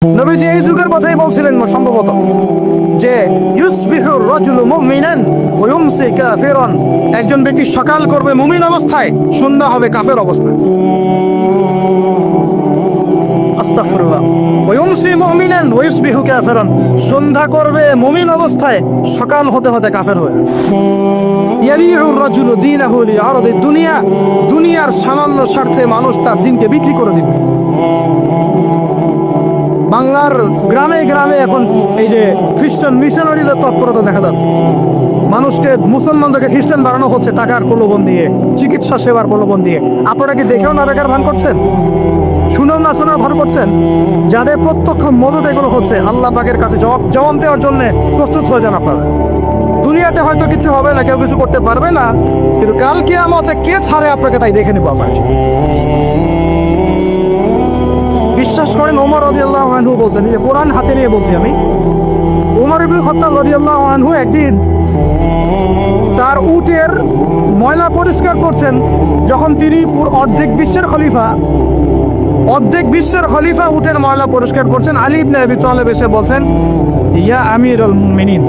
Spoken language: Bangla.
নবীজি এই যুগের কথাই বলছিলেন সম্ভবত যে ইউসবিহু রাজুলু মুমিনান ওয়া ইউমসি কাফিরান, একজন ব্যক্তি সকাল করবে মুমিন অবস্থায়, সন্ধ্যা হবে কাফের অবস্থায়। আস্তাগফিরুল্লাহ। ওয়া ইউমসি মুমিনান ওয়া ইউসবিহু কাফিরান, সন্ধ্যা করবে মুমিন অবস্থায়, সকাল হতে হতে কাফের হয়ে। ইয়াবিউ রাজুলু দীনাহু লিআরদি দুনিয়া, দুনিয়ার সামান্য স্বার্থে মানুষ তার দিনকে বিক্রি করে দিবে। বাংলার গ্রামে গ্রামে এখন এই যে খ্রিস্টান মিশনারিদের তৎপরতা দেখা যাচ্ছে। মানুষকে, মুসলমানদেরকে খ্রিস্টান বানানো হচ্ছে টাকার প্রলোভন দিয়ে, চিকিৎসা সেবার প্রলোভন দিয়ে। আপনারা কি দেখেও না দেখার ভান করছেন, শুনেও না শোনার ভান করছেন? যাদের প্রত্যক্ষ মদত এগুলো হচ্ছে, আল্লাহ পাকের কাছে জবাব দেওয়ার জন্য প্রস্তুত হয়ে যান আপনারা। দুনিয়াতে হয়তো কিছু হবে না, কেউ কিছু করতে পারবে না, কিন্তু কাল কিয়ামতে কে ছাড়ে আপনাকে তাই দেখে নেবো আপনার। বিশ্বাস করেন, ওমর রাদিয়াল্লাহু আনহু বলছেন, যে কোরআন হাতে নিয়ে বলছি আমি, ওমর ইবনে খাত্তাব রাদিয়াল্লাহু আনহু একদিন তার উটের ময়লা পরিষ্কার করছেন, যখন তিনি অর্ধেক বিশ্বের খলিফা উটের ময়লা পরিষ্কার করছেন। আলী ইবনে আবি তালেব এসে বলছেন, ইয়া আমিরুল মুমিনিন,